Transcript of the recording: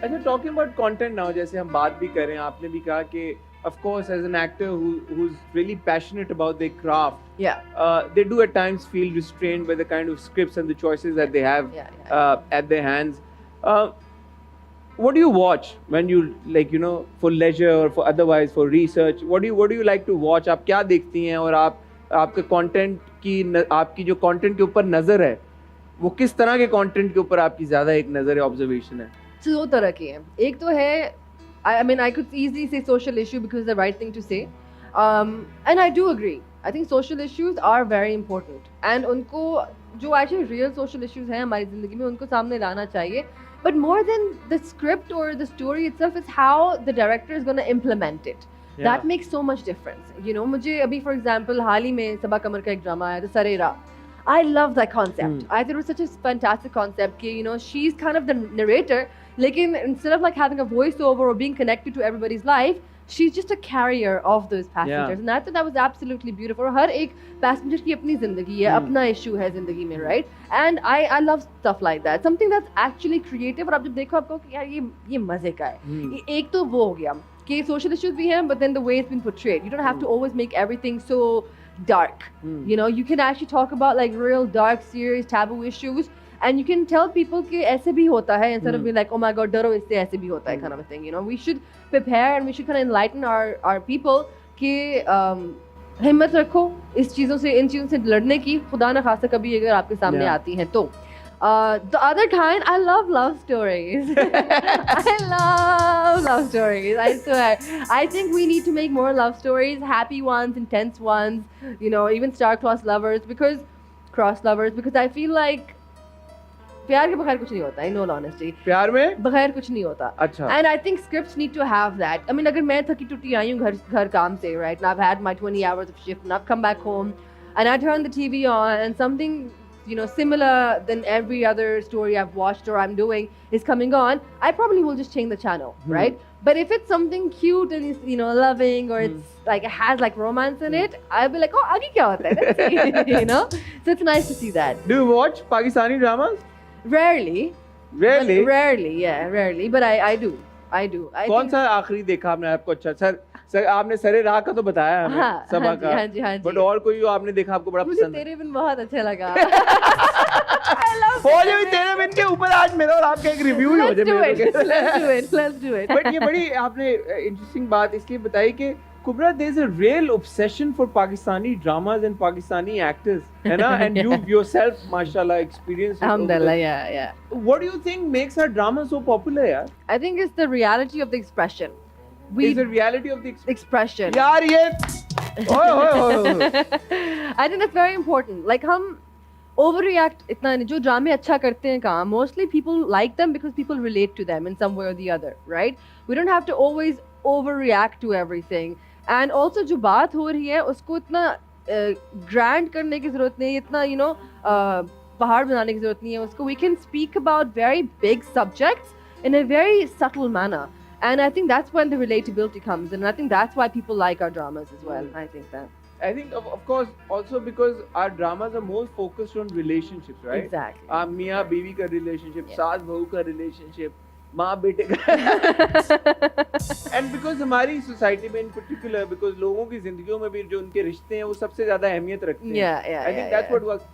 अच्छा, talking about content now, जैसे हम बात भी कर रहे हैं, आपने भी कहा कि of course as an actor who's really passionate about their craft, Yeah. they do at times feel restrained by the kind of scripts and the choices that they have at their hands. Uh, what do you watch when you, like, you know, for leisure or for otherwise for research? What do you like to watch? आप क्या देखती हैं, और आप आपके content की आपकी जो कंटेंट के ऊपर नजर है, वो किस तरह के कंटेंट के ऊपर आपकी ज्यादा एक नजर है, ऑब्जर्वेशन है? So, दो तरह की हैं. एक तो है, I mean, I could easily say social issue because it's the right thing to say. And I do agree. I think social issues are very important. And उनको जो actually real social issues हैं हमारी ज़िंदगी में, उनको सामने लाना चाहिए. But more than the script or the story itself, is how the director is going to implement it. Yeah. That makes so much difference. You know, मुझे अभी for example हाल ही में सबा कमर का एक ड्रामा आया था, सरेरा. I love that concept. I thought it was such a fantastic concept. You know, she's kind of the narrator, like instead of like having a voiceover or being connected to everybody's life, she's just a carrier of those passengers. Yeah. And I thought that was absolutely beautiful. और हर एक passenger की अपनी ज़िंदगी है, अपना issue है ज़िंदगी में, right? And I love stuff like that. Something that's actually creative. और आप जब देखो आपको कि यार ये मज़े का है. एक तो वो हो गया कि social issues भी हैं, but then the way it's been portrayed. You don't have to always make everything so dark. You know, you can actually talk about like real dark, serious, taboo issues, and you can tell people कि ऐसे भी होता है, instead of being like, oh my god, डरो इससे ऐसे भी होता है, kind of a thing. You know, we should prepare and we should kind of enlighten our people कि हिम्मत रखो इस चीज़ों से, इन चीज़ों से लड़ने की, खुदा न खासा कभी अगर आपके सामने आती हैं तो. The other kind, I love stories. I love stories. I swear. I think we need to make more love stories, happy ones, intense ones. You know, even star-crossed lovers, because I feel like प्यार के बगैर कुछ नहीं होता. In all honesty, प्यार में बगैर कुछ नहीं होता. अच्छा. And I think scripts need to have that. I mean, अगर मैं थकी टूटी आई हूँ घर काम से, right? And I've had my 20 hours of shift, and I've come back home, and I turn the TV on, and something, you know, similar than every other story I've watched or I'm doing is coming on, I probably will just change the channel, right? But if it's something cute and it's, you know, loving, or it's like it has like romance in it, I'll be like, oh, आगे क्या होता है? Let's see. You know, so it's nice to see that. Do you watch Pakistani dramas? Rarely. Really? Rarely, but I do. कौन सा आखिरी देखा आपने आपको अच्छा? सर आपने सरे राह का तो बताया हमें, हाँ, सबा का. हाँ जी. बट और कोई जो आपने देखा आपको बड़ा मुझे पसंद है? तेरे बिन बहुत अच्छा लगा. हो जाए तेरे बिन के ऊपर आज मेरा और आपका एक रिव्यू हो जाए. Let's do it. बट ये बड़ी आपने इंटरेस्टिंग बात इसलिए बताई कि कुबरा, there is a real obsession for Pakistani dramas and Pakistani actors, है ना? And you yourself, mashallah, experienced it. Alhamdulillah, yeah. What do you think makes our drama so popular, yaar? I think it's the reality of the expression. Is the reality of the expression. यार ये ओए. I think that's very important. Like हम overreact इतना नहीं. जो ड्रामे अच्छा करते हैं काम, mostly people like them because people relate to them in some way or the other, right? We don't have to always overreact to everything. And also जो बात हो रही है उसको इतना grand करने की ज़रूरत नहीं, इतना you know पहाड़ बनाने की ज़रूरत नहीं है उसको. We can speak about very big subjects in a very subtle manner. And I think that's when the relatability comes, and I think that's why people like our dramas as well. I think that. I think of course also because our dramas are more focused on relationships, right? Exactly. मियाँ बीवी का relationship, सास बहू का relationship, माँ बेटे का. And because हमारी society में in particular, because लोगों की जिंदगियों में भी जो उनके रिश्ते हैं वो सबसे ज़्यादा अहमियत रखते हैं. Yeah. I think that's what works.